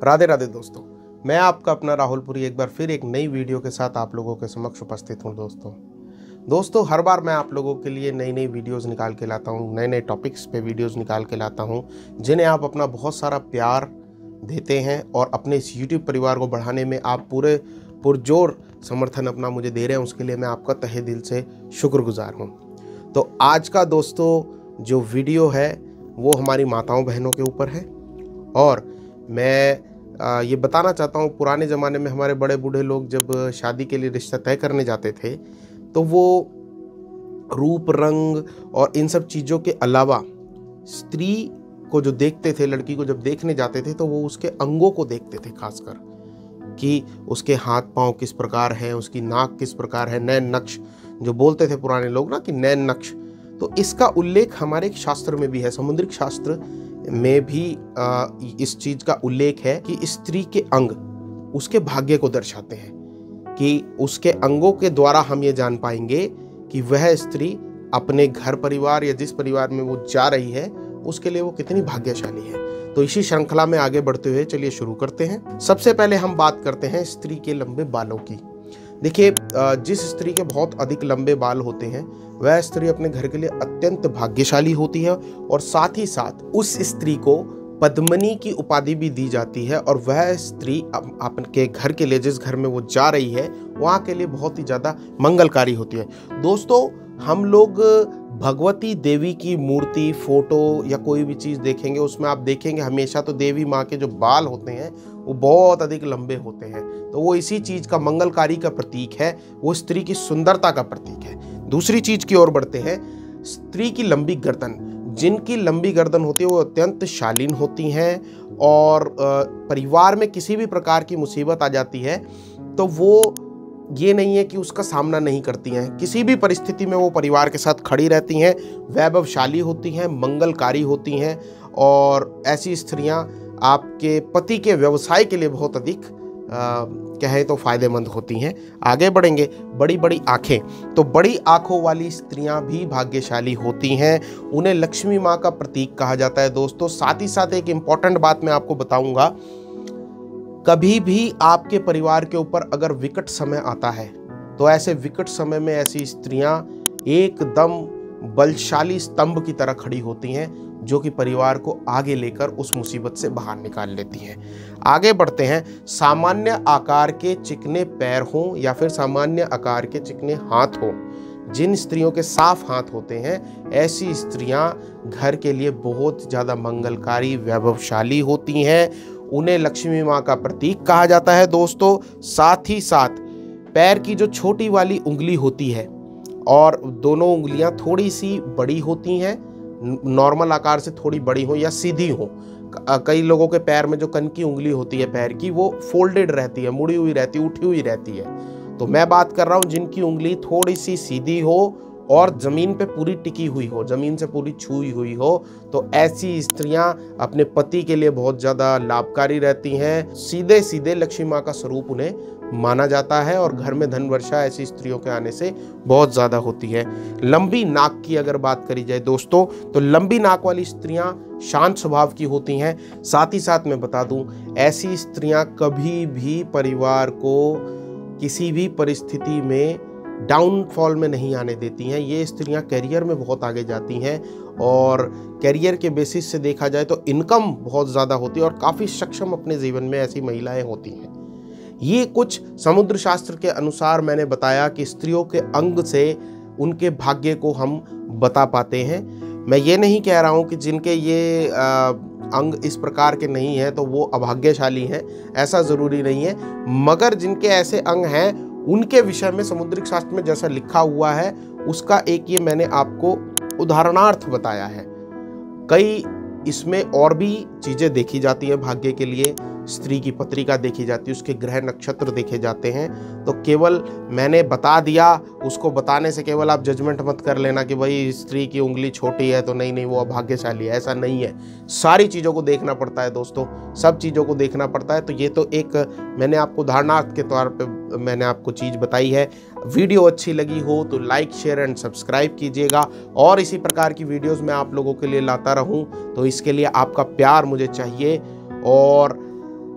राधे राधे दोस्तों, मैं आपका अपना राहुलपुरी एक बार फिर एक नई वीडियो के साथ आप लोगों के समक्ष उपस्थित हूं। दोस्तों हर बार मैं आप लोगों के लिए नई नई वीडियोस निकाल के लाता हूं, नए नए टॉपिक्स पे वीडियोस निकाल के लाता हूं, जिन्हें आप अपना बहुत सारा प्यार देते हैं और अपने इस यूट्यूब परिवार को बढ़ाने में आप पूरे पुरजोर समर्थन अपना मुझे दे रहे हैं। उसके लिए मैं आपका तहे दिल से शुक्रगुजार हूँ। तो आज का दोस्तों जो वीडियो है वो हमारी माताओं बहनों के ऊपर है और मैं ये बताना चाहता हूँ, पुराने ज़माने में हमारे बड़े बूढ़े लोग जब शादी के लिए रिश्ता तय करने जाते थे तो वो रूप रंग और इन सब चीज़ों के अलावा स्त्री को जो देखते थे, लड़की को जब देखने जाते थे तो वो उसके अंगों को देखते थे, खासकर कि उसके हाथ पांव किस प्रकार हैं, उसकी नाक किस प्रकार है, नैन नक्श जो बोलते थे पुराने लोग ना कि नैन नक्श। तो इसका उल्लेख हमारे एक शास्त्र में भी है, समुद्रिक शास्त्र में भी इस चीज का उल्लेख है कि स्त्री के अंग उसके भाग्य को दर्शाते हैं, कि उसके अंगों के द्वारा हम ये जान पाएंगे कि वह स्त्री अपने घर परिवार या जिस परिवार में वो जा रही है उसके लिए वो कितनी भाग्यशाली है। तो इसी श्रृंखला में आगे बढ़ते हुए चलिए शुरू करते हैं। सबसे पहले हम बात करते हैं स्त्री के लंबे बालों की। देखिए, जिस स्त्री के बहुत अधिक लंबे बाल होते हैं वह स्त्री अपने घर के लिए अत्यंत भाग्यशाली होती है और साथ ही साथ उस स्त्री को पद्मिनी की उपाधि भी दी जाती है और वह स्त्री अपने घर के लिए, जिस घर में वो जा रही है वहाँ के लिए बहुत ही ज़्यादा मंगलकारी होती है। दोस्तों, हम लोग भगवती देवी की मूर्ति, फोटो या कोई भी चीज़ देखेंगे उसमें आप देखेंगे हमेशा तो देवी माँ के जो बाल होते हैं वो बहुत अधिक लंबे होते हैं। तो वो इसी चीज़ का, मंगलकारी का प्रतीक है, वो स्त्री की सुंदरता का प्रतीक है। दूसरी चीज़ की ओर बढ़ते हैं, स्त्री की लंबी गर्दन। जिनकी लंबी गर्दन होती है वो अत्यंत शालीन होती हैं और परिवार में किसी भी प्रकार की मुसीबत आ जाती है तो वो ये नहीं है कि उसका सामना नहीं करती हैं, किसी भी परिस्थिति में वो परिवार के साथ खड़ी रहती हैं, वैभवशाली होती हैं, मंगलकारी होती हैं और ऐसी स्त्रियां आपके पति के व्यवसाय के लिए बहुत अधिक कहे तो फायदेमंद होती हैं। आगे बढ़ेंगे, बड़ी बड़ी आंखें। तो बड़ी आंखों वाली स्त्रियां भी भाग्यशाली होती हैं, उन्हें लक्ष्मी माँ का प्रतीक कहा जाता है। दोस्तों साथ ही साथ एक इम्पॉर्टेंट बात मैं आपको बताऊंगा, कभी भी आपके परिवार के ऊपर अगर विकट समय आता है तो ऐसे विकट समय में ऐसी स्त्रियां एकदम बलशाली स्तंभ की तरह खड़ी होती हैं जो कि परिवार को आगे लेकर उस मुसीबत से बाहर निकाल लेती हैं। आगे बढ़ते हैं, सामान्य आकार के चिकने पैर हों या फिर सामान्य आकार के चिकने हाथ हों, जिन स्त्रियों के साफ हाथ होते हैं ऐसी स्त्रियां घर के लिए बहुत ज़्यादा मंगलकारी, वैभवशाली होती हैं, उन्हें लक्ष्मी माँ का प्रतीक कहा जाता है। दोस्तों साथ ही साथ पैर की जो छोटी वाली उंगली होती है और दोनों उंगलियां थोड़ी सी बड़ी होती हैं, नॉर्मल आकार से थोड़ी बड़ी हो या सीधी हो। कई लोगों के पैर में जो कन की उंगली होती है पैर की वो फोल्डेड रहती है, मुड़ी हुई रहती है, उठी हुई रहती है। तो मैं बात कर रहा हूँ जिनकी उंगली थोड़ी सी सीधी हो और ज़मीन पे पूरी टिकी हुई हो, ज़मीन से पूरी छुई हुई हो, तो ऐसी स्त्रियां अपने पति के लिए बहुत ज़्यादा लाभकारी रहती हैं। सीधे सीधे लक्ष्मी माँ का स्वरूप उन्हें माना जाता है और घर में धन वर्षा ऐसी स्त्रियों के आने से बहुत ज़्यादा होती है। लंबी नाक की अगर बात करी जाए दोस्तों, तो लंबी नाक वाली स्त्रियां शांत स्वभाव की होती हैं। साथ ही साथ मैं बता दूं, ऐसी स्त्रियां कभी भी परिवार को किसी भी परिस्थिति में डाउनफॉल में नहीं आने देती हैं। ये स्त्रियां करियर में बहुत आगे जाती हैं और करियर के बेसिस से देखा जाए तो इनकम बहुत ज़्यादा होती है और काफ़ी सक्षम अपने जीवन में ऐसी महिलाएं होती हैं। ये कुछ समुद्र शास्त्र के अनुसार मैंने बताया कि स्त्रियों के अंग से उनके भाग्य को हम बता पाते हैं। मैं ये नहीं कह रहा हूँ कि जिनके ये अंग इस प्रकार के नहीं हैं तो वो अभाग्यशाली हैं, ऐसा ज़रूरी नहीं है, मगर जिनके ऐसे अंग हैं उनके विषय में समुद्रिक शास्त्र में जैसा लिखा हुआ है उसका एक ये मैंने आपको उदाहरणार्थ बताया है। कई इसमें और भी चीज़ें देखी जाती हैं भाग्य के लिए, स्त्री की पत्रिका देखी जाती है, उसके ग्रह नक्षत्र देखे जाते हैं। तो केवल मैंने बता दिया, उसको बताने से केवल आप जजमेंट मत कर लेना कि भाई स्त्री की उंगली छोटी है तो नहीं वो अभाग्यशाली है, ऐसा नहीं है। सारी चीज़ों को देखना पड़ता है दोस्तों, सब चीज़ों को देखना पड़ता है। तो ये तो एक मैंने आपको उदाहरणार्थ के तौर पर मैंने आपको चीज़ बताई है। वीडियो अच्छी लगी हो तो लाइक, शेयर एंड सब्सक्राइब कीजिएगा और इसी प्रकार की वीडियोज़ मैं आप लोगों के लिए लाता रहूँ, तो इसके लिए आपका प्यार मुझे चाहिए। और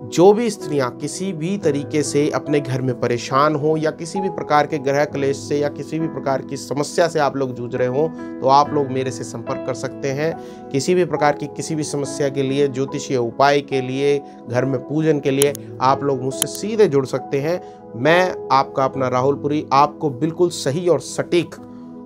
जो भी स्त्रियां किसी भी तरीके से अपने घर में परेशान हो या किसी भी प्रकार के ग्रह क्लेश से या किसी भी प्रकार की समस्या से आप लोग जूझ रहे हो, तो आप लोग मेरे से संपर्क कर सकते हैं। किसी भी प्रकार की किसी भी समस्या के लिए, ज्योतिषीय उपाय के लिए, घर में पूजन के लिए आप लोग मुझसे सीधे जुड़ सकते हैं। मैं आपका अपना राहुलपुरी आपको बिल्कुल सही और सटीक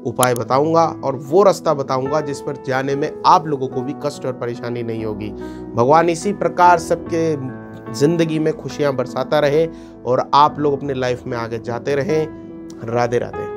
उपाय बताऊंगा और वो रास्ता बताऊंगा जिस पर जाने में आप लोगों को भी कष्ट और परेशानी नहीं होगी। भगवान इसी प्रकार सबके जिंदगी में खुशियां बरसाता रहे और आप लोग अपने लाइफ में आगे जाते रहें। राधे राधे।